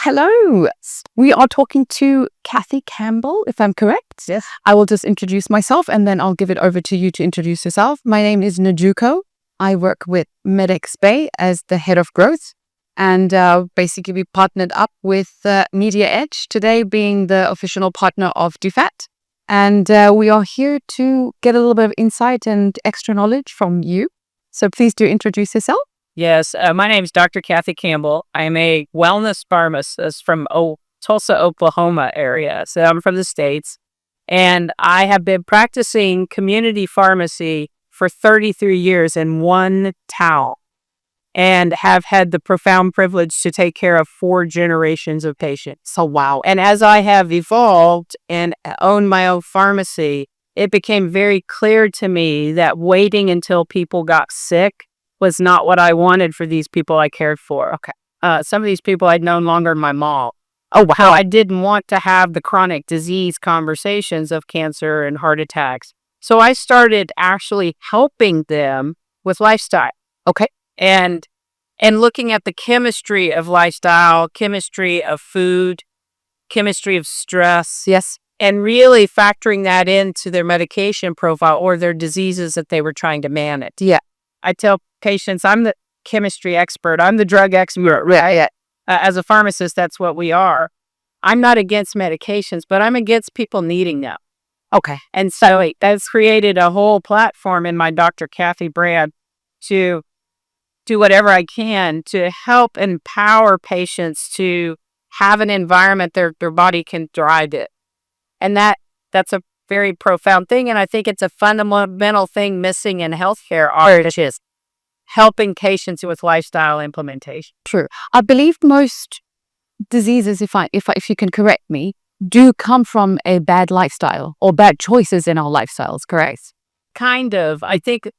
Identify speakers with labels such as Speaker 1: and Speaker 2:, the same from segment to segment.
Speaker 1: Hello. We are talking to Kathy Campbell, if I'm correct.
Speaker 2: Yes.
Speaker 1: I will just introduce myself and then I'll give it over to you to introduce yourself. My name is Najuko. I work with MedEdge Bay as the head of growth. And basically, we partnered up with MedEdge today, being the official partner of Duphat. And we are here to get a little bit of insight and extra knowledge from you. So please do introduce yourself.
Speaker 2: Yes, my name is Dr. Kathy Campbell. I'm a wellness pharmacist from Tulsa, Oklahoma area. So I'm from the States. And I have been practicing community pharmacy for 33 years in one town and have had the profound privilege to take care of 4 generations of patients.
Speaker 1: So, wow.
Speaker 2: And as I have evolved and owned my own pharmacy, it became very clear to me that waiting until people got sick was not what I wanted for these people I cared for.
Speaker 1: Okay.
Speaker 2: Some of these people I'd known longer than my mom.
Speaker 1: Oh, wow.
Speaker 2: So I didn't want to have the chronic disease conversations of cancer and heart attacks. So I started actually helping them with lifestyle.
Speaker 1: Okay.
Speaker 2: And looking at the chemistry of lifestyle, chemistry of food, chemistry of stress.
Speaker 1: Yes.
Speaker 2: And really factoring that into their medication profile or their diseases that they were trying to manage.
Speaker 1: Yeah.
Speaker 2: I tell patients, I'm the chemistry expert. I'm the drug expert.
Speaker 1: Right.
Speaker 2: As a pharmacist, that's what we are. I'm not against medications, but I'm against people needing them.
Speaker 1: Okay.
Speaker 2: And so that's created a whole platform in my Dr. Kathy brand to do whatever I can to help empower patients to have an environment their body can thrive in. And that's a very profound thing. And I think it's a fundamental thing missing in healthcare, which is helping patients with lifestyle implementation.
Speaker 1: True. I believe most diseases, if you can correct me, do come from a bad lifestyle or bad choices in our lifestyles, correct?
Speaker 2: Kind of. I think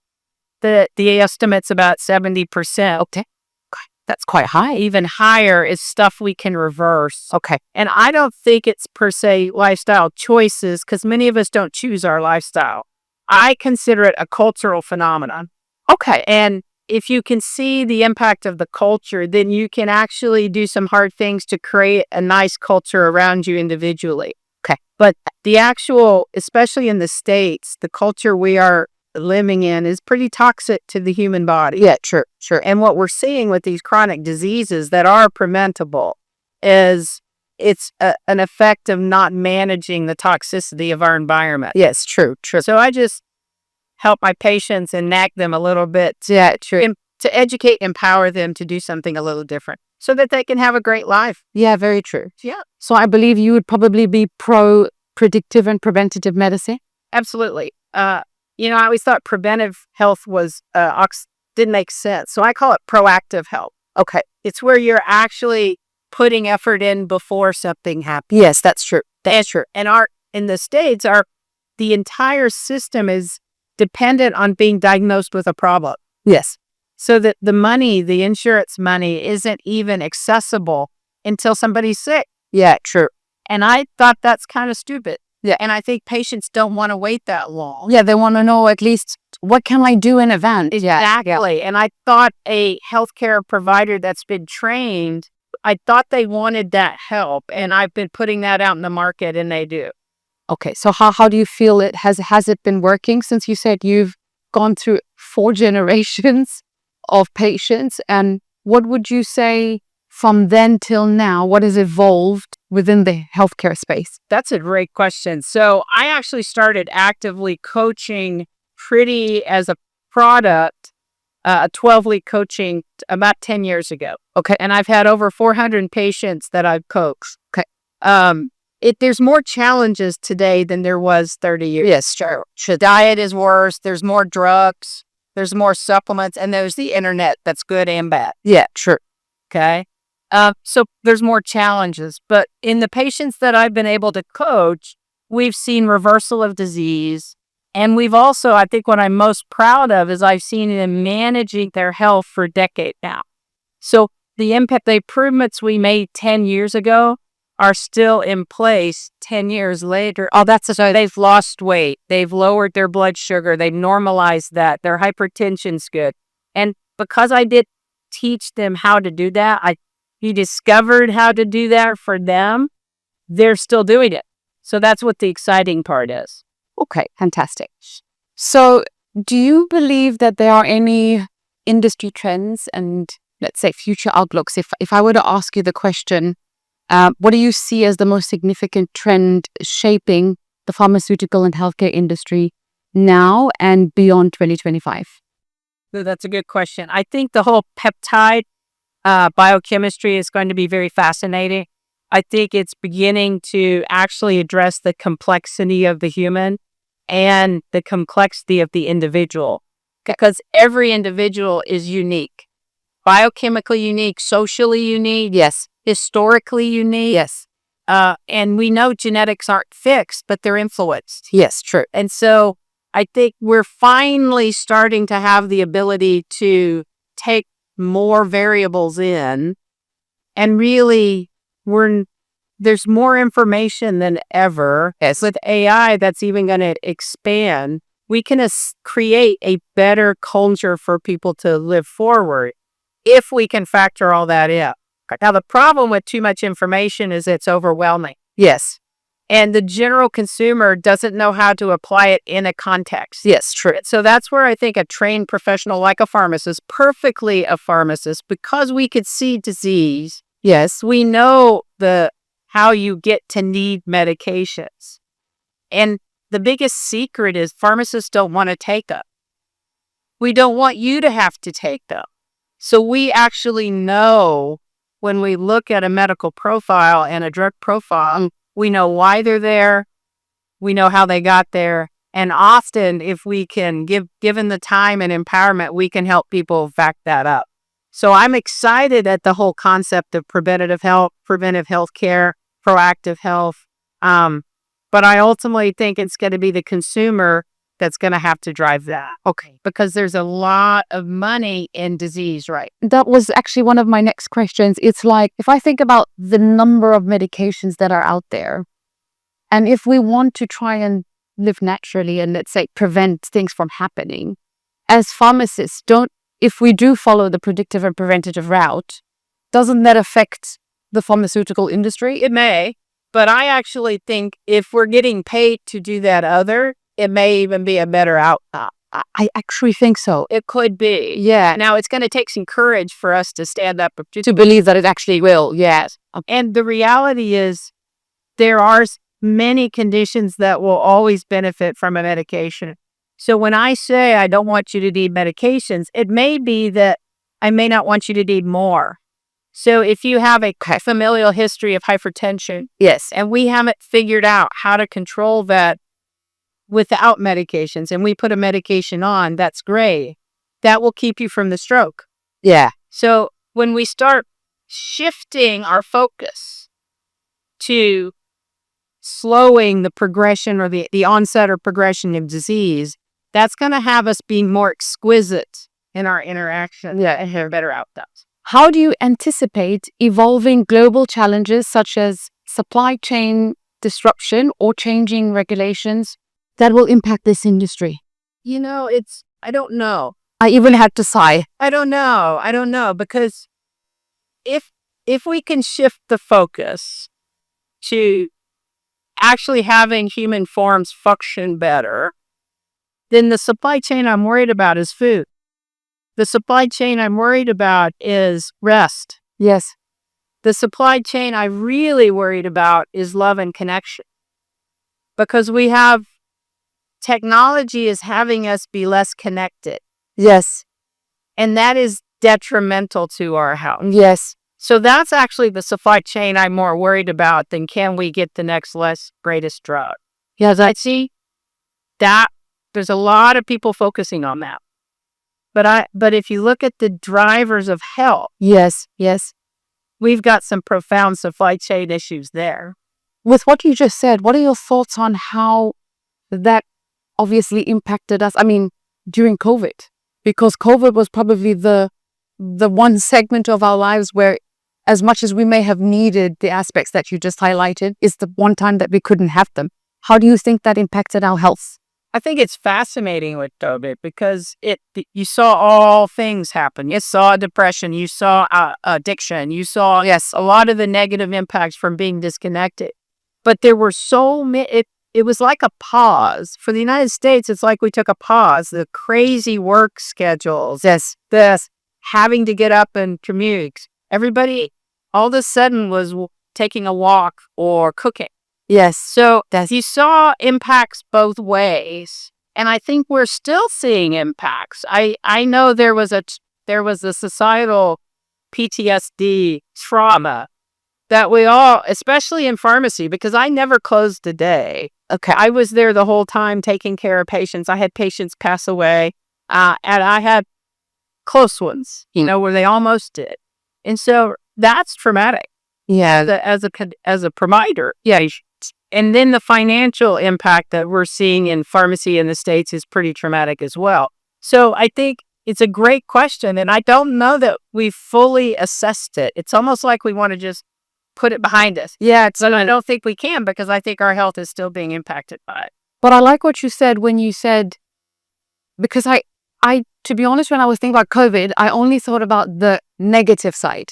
Speaker 2: the estimate's about 70%.
Speaker 1: Okay. That's quite high.
Speaker 2: Even higher is stuff we can reverse.
Speaker 1: Okay.
Speaker 2: And I don't think it's per se lifestyle choices because many of us don't choose our lifestyle. I consider it a cultural phenomenon.
Speaker 1: Okay.
Speaker 2: And if you can see the impact of the culture, then you can actually do some hard things to create a nice culture around you individually.
Speaker 1: Okay.
Speaker 2: But the actual, especially in the States, the culture we are living in is pretty toxic to the human body.
Speaker 1: Yeah, sure.
Speaker 2: And what we're seeing with these chronic diseases that are preventable is it's an effect of not managing the toxicity of our environment.
Speaker 1: Yes, true.
Speaker 2: So I just help my patients and nag them a little bit.
Speaker 1: Yeah, true.
Speaker 2: To educate, empower them to do something a little different so that they can have a great life.
Speaker 1: Yeah, very true.
Speaker 2: Yeah.
Speaker 1: So I believe you would probably be pro predictive and preventative medicine.
Speaker 2: Absolutely. I always thought preventive health was didn't make sense. So I call it proactive health.
Speaker 1: Okay.
Speaker 2: It's where you're actually putting effort in before something happens.
Speaker 1: Yes, that's true. That's true.
Speaker 2: And in the States, the entire system is dependent on being diagnosed with a problem.
Speaker 1: Yes.
Speaker 2: So that the insurance money isn't even accessible until somebody's sick.
Speaker 1: Yeah, true.
Speaker 2: And I thought that's kind of stupid.
Speaker 1: Yeah.
Speaker 2: And I think patients don't want to wait that long.
Speaker 1: Yeah, they want to know at least what can I do in advance.
Speaker 2: Exactly. Yeah. And I thought a healthcare provider that's been trained, I thought they wanted that help. And I've been putting that out in the market and they do.
Speaker 1: Okay. So how do you feel it has it been working since you said you've gone through 4 generations of patients? And what would you say from then till now, what has evolved within the healthcare space?
Speaker 2: That's a great question. So I actually started actively coaching as a product, a 12-week coaching about 10 years ago.
Speaker 1: Okay.
Speaker 2: And I've had over 400 patients that I've coached.
Speaker 1: Okay.
Speaker 2: There's more challenges today than there was 30 years.
Speaker 1: Yes, sure.
Speaker 2: The diet is worse. There's more drugs. There's more supplements. And there's the internet that's good and bad.
Speaker 1: Yeah, sure.
Speaker 2: Okay. So there's more challenges. But in the patients that I've been able to coach, we've seen reversal of disease. And we've also, I think what I'm most proud of is I've seen them managing their health for a decade now. So the improvements we made 10 years ago are still in place 10 years later.
Speaker 1: Oh, that's
Speaker 2: so they've lost weight. They've lowered their blood sugar. They've normalized that. Their hypertension's good. And because I did teach them how to do that, He discovered how to do that for them. They're still doing it. So that's what the exciting part is.
Speaker 1: Okay, fantastic. So do you believe that there are any industry trends and, let's say, future outlooks? If I were to ask you the question, what do you see as the most significant trend shaping the pharmaceutical and healthcare industry now and beyond 2025?
Speaker 2: So that's a good question. I think the whole peptide biochemistry is going to be very fascinating. I think it's beginning to actually address the complexity of the human and the complexity of the individual, because every individual is unique, biochemically unique, socially unique,
Speaker 1: Yes.
Speaker 2: historically unique.
Speaker 1: Yes.
Speaker 2: And we know genetics aren't fixed, but they're influenced.
Speaker 1: Yes, true.
Speaker 2: And so I think we're finally starting to have the ability to take more variables in, and really there's more information than ever.
Speaker 1: Yes.
Speaker 2: With AI, that's even going to expand. We can create a better culture for people to live forward if we can factor all that in. Now, the problem with too much information is it's overwhelming.
Speaker 1: Yes.
Speaker 2: And the general consumer doesn't know how to apply it in a context.
Speaker 1: Yes, true.
Speaker 2: So that's where I think a trained professional like a pharmacist, perfectly a pharmacist, because we could see disease.
Speaker 1: Yes.
Speaker 2: We know how you get to need medications. And the biggest secret is pharmacists don't want to take them. We don't want you to have to take them. So we actually know when we look at a medical profile and a drug profile, we know why they're there. We know how they got there. And often, if we can given the time and empowerment, we can help people back that up. So I'm excited at the whole concept of preventive health care, proactive health. But I ultimately think it's going to be the consumer that's going to have to drive that.
Speaker 1: Okay.
Speaker 2: Because there's a lot of money in disease, right?
Speaker 1: That was actually one of my next questions. It's like, if I think about the number of medications that are out there, and if we want to try and live naturally and, let's say, prevent things from happening, as pharmacists, if we do follow the predictive and preventative route, doesn't that affect the pharmaceutical industry?
Speaker 2: It may, but I actually think if we're getting paid to do that it may even be a better outcome.
Speaker 1: I actually think so.
Speaker 2: It could be.
Speaker 1: Yeah.
Speaker 2: Now, it's going to take some courage for us to stand up
Speaker 1: To believe that it actually will. Yes.
Speaker 2: And the reality is there are many conditions that will always benefit from a medication. So when I say I don't want you to need medications, it may be that I may not want you to need more. So if you have a familial history of hypertension,
Speaker 1: Yes.
Speaker 2: and we haven't figured out how to control that without medications, and we put a medication on, that's great. That will keep you from the stroke.
Speaker 1: Yeah.
Speaker 2: So when we start shifting our focus to slowing the progression or the onset or progression of disease, that's going to have us being more exquisite in our interaction and have better outcomes.
Speaker 1: How do you anticipate evolving global challenges such as supply chain disruption or changing regulations that will impact this industry?
Speaker 2: I don't know.
Speaker 1: I even had to sigh.
Speaker 2: I don't know, because if we can shift the focus to actually having human forms function better, then the supply chain I'm worried about is food. The supply chain I'm worried about is rest.
Speaker 1: Yes.
Speaker 2: The supply chain I'm really worried about is love and connection. Because technology is having us be less connected.
Speaker 1: Yes.
Speaker 2: And that is detrimental to our health.
Speaker 1: Yes.
Speaker 2: So that's actually the supply chain I'm more worried about than can we get the next greatest drug.
Speaker 1: Yes.
Speaker 2: I see that there's a lot of people focusing on that. But if you look at the drivers of health,
Speaker 1: Yes. Yes.
Speaker 2: we've got some profound supply chain issues there.
Speaker 1: With what you just said, what are your thoughts on how that obviously impacted us? I mean, during COVID, because COVID was probably the one segment of our lives where, as much as we may have needed the aspects that you just highlighted, is the one time that we couldn't have them. How do you think that impacted our health?
Speaker 2: I think it's fascinating with COVID because you saw all things happen. You saw depression, you saw addiction, you saw a lot of the negative impacts from being disconnected. But there were so many. It was like a pause for the United States. It's like we took a pause. The crazy work schedules, this having to get up and commute. Everybody all of a sudden was taking a walk or cooking.
Speaker 1: Yes.
Speaker 2: So you saw impacts both ways, and I think we're still seeing impacts. I know there was a societal PTSD trauma that we all, especially in pharmacy, because I never closed a day.
Speaker 1: Okay.
Speaker 2: I was there the whole time taking care of patients. I had patients pass away, and I had close ones, where they almost did, and so that's traumatic.
Speaker 1: Yeah.
Speaker 2: As a provider, and then the financial impact that we're seeing in pharmacy in the States is pretty traumatic as well. So I think it's a great question, and I don't know that we fully assessed it. It's almost like we want to just put it behind us. But I don't think we can, because I think our health is still being impacted by it.
Speaker 1: But I like what you said when you said, because I, to be honest, when I was thinking about COVID, I only thought about the negative side.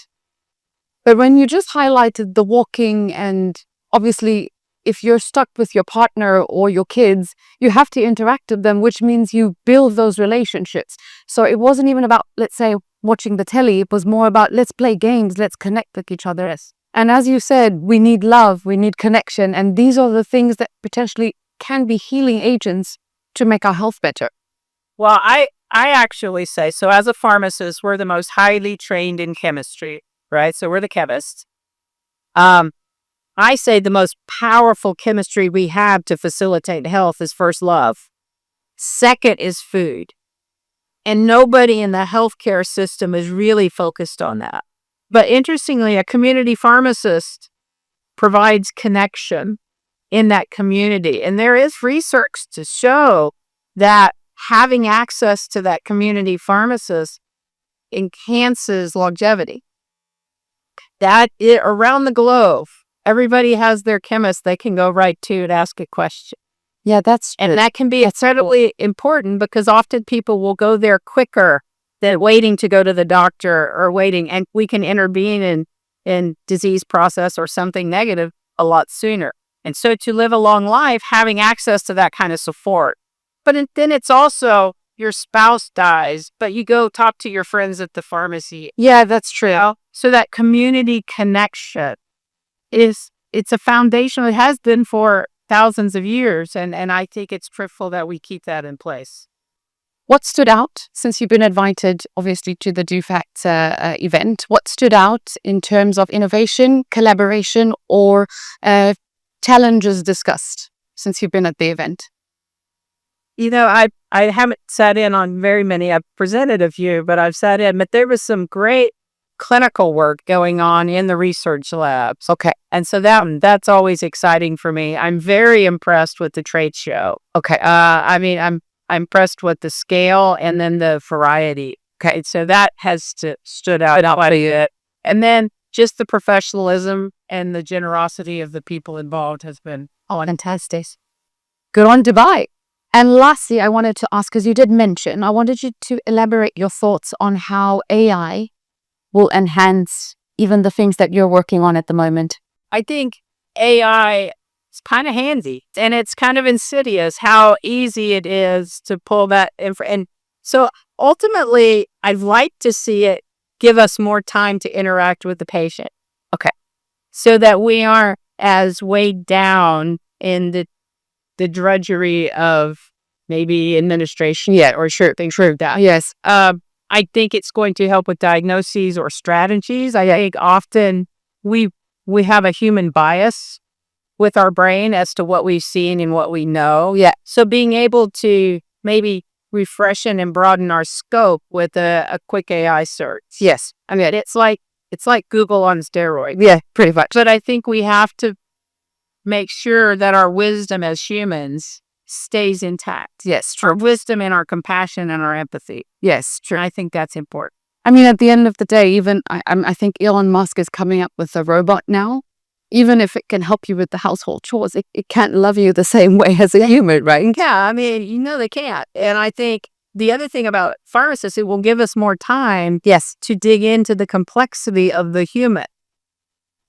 Speaker 1: But when you just highlighted the walking, and obviously, if you're stuck with your partner or your kids, you have to interact with them, which means you build those relationships. So it wasn't even about, let's say, watching the telly. It was more about, let's play games, let's connect with each other. And as you said, we need love, we need connection. And these are the things that potentially can be healing agents to make our health better.
Speaker 2: Well, I actually say, so as a pharmacist, we're the most highly trained in chemistry, right? So we're the chemists. I say the most powerful chemistry we have to facilitate health is first love. Second is food. And nobody in the healthcare system is really focused on that. But interestingly, a community pharmacist provides connection in that community. And there is research to show that having access to that community pharmacist enhances longevity. Around the globe, everybody has their chemist they can go right to and ask a question.
Speaker 1: Yeah,
Speaker 2: and that can be incredibly important, because often people will go there quicker than waiting to go to the doctor or waiting, and we can intervene in disease process or something negative a lot sooner. And so to live a long life, having access to that kind of support. But then it's also your spouse dies, but you go talk to your friends at the pharmacy.
Speaker 1: Yeah, that's true.
Speaker 2: So that community connection it's a foundation. It has been for thousands of years. And I think it's critical that we keep that in place.
Speaker 1: What stood out, since you've been invited, obviously, to the Duphat event, what stood out in terms of innovation, collaboration, or challenges discussed since you've been at the event?
Speaker 2: I haven't sat in on very many. I've presented a few, but I've sat in. But there was some great clinical work going on in the research labs.
Speaker 1: Okay.
Speaker 2: And so that's always exciting for me. I'm very impressed with the trade show.
Speaker 1: Okay.
Speaker 2: I'm impressed with the scale and then the variety. Okay. So that has stood out quite a bit. And then just the professionalism and the generosity of the people involved has been
Speaker 1: fantastic. Good on Dubai. And lastly, I wanted to ask, because you did mention, I wanted you to elaborate your thoughts on how AI will enhance even the things that you're working on at the moment.
Speaker 2: I think AI is kind of handy, and it's kind of insidious how easy it is to pull that info. And so ultimately, I'd like to see it give us more time to interact with the patient.
Speaker 1: Okay.
Speaker 2: So that we aren't as weighed down in the drudgery of maybe administration or things like that.
Speaker 1: Yes.
Speaker 2: I think it's going to help with diagnoses or strategies. I think often we have a human bias with our brain as to what we've seen and what we know.
Speaker 1: Yeah.
Speaker 2: So being able to maybe refreshen and broaden our scope with a quick AI search.
Speaker 1: Yes.
Speaker 2: I mean, it's like Google on steroids.
Speaker 1: Yeah, pretty much.
Speaker 2: But I think we have to make sure that our wisdom as humans stays intact.
Speaker 1: Yes, true.
Speaker 2: Our wisdom and our compassion and our empathy.
Speaker 1: Yes, true.
Speaker 2: I think that's important.
Speaker 1: I mean, at the end of the day, even I think Elon Musk is coming up with a robot now even if it can help you with the household chores, it can't love you the same way as a human, right?
Speaker 2: Yeah, I mean, they can't. And I think the other thing about pharmacists, it will give us more time,
Speaker 1: Yes.
Speaker 2: to dig into the complexity of the human.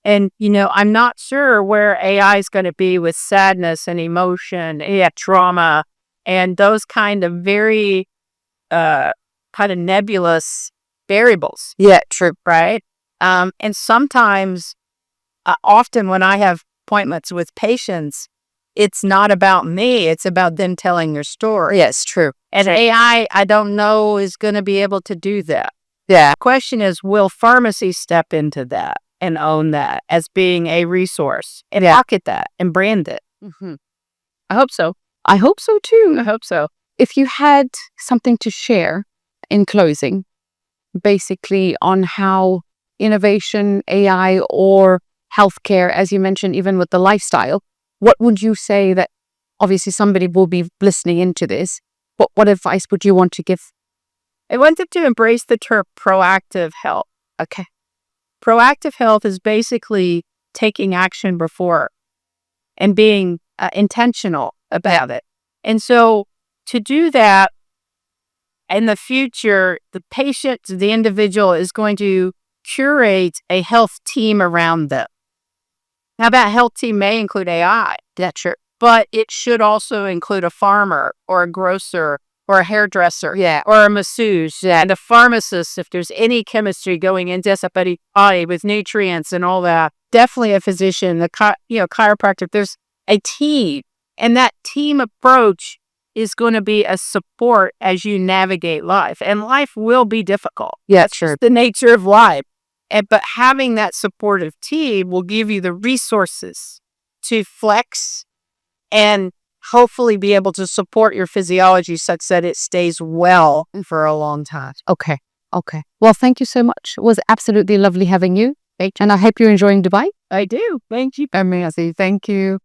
Speaker 2: And, I'm not sure where AI is going to be with sadness and emotion, trauma, and those kind of very kind of nebulous variables,
Speaker 1: Yeah, true.
Speaker 2: right? And sometimes, often when I have appointments with patients, it's not about me, it's about them telling their story.
Speaker 1: Yes, true.
Speaker 2: And AI, I don't know, is going to be able to do that.
Speaker 1: Yeah.
Speaker 2: The question is, will pharmacy step into that and own that as being a resource and market that and brand it?
Speaker 1: Mm-hmm.
Speaker 2: I hope so.
Speaker 1: I hope so too.
Speaker 2: I hope so.
Speaker 1: If you had something to share in closing, basically on how innovation, AI, or healthcare, as you mentioned, even with the lifestyle, what would you say that obviously somebody will be listening into this? What advice would you want to give?
Speaker 2: I want them to embrace the term proactive health.
Speaker 1: Okay.
Speaker 2: Proactive health is basically taking action before and being intentional about it. And so to do that, in the future, the patient, the individual is going to curate a health team around them. Now, that health team may include AI.
Speaker 1: That's true.
Speaker 2: But it should also include a farmer or a grocer or a hairdresser,
Speaker 1: Yeah.
Speaker 2: or a masseuse, and a pharmacist if there's any chemistry going into somebody's body with nutrients and all that. Definitely a physician, the chiropractor. There's a team, and that team approach is going to be a support as you navigate life. And life will be difficult.
Speaker 1: Yeah,
Speaker 2: That's
Speaker 1: sure.
Speaker 2: just the nature of life. But having that supportive team will give you the resources to flex and hopefully be able to support your physiology such that it stays well for a long time.
Speaker 1: Okay. Okay. Well, thank you so much. It was absolutely lovely having you.
Speaker 2: Thank you.
Speaker 1: And I hope you're enjoying Dubai.
Speaker 2: I do. Thank you.
Speaker 1: Amazing. Thank you.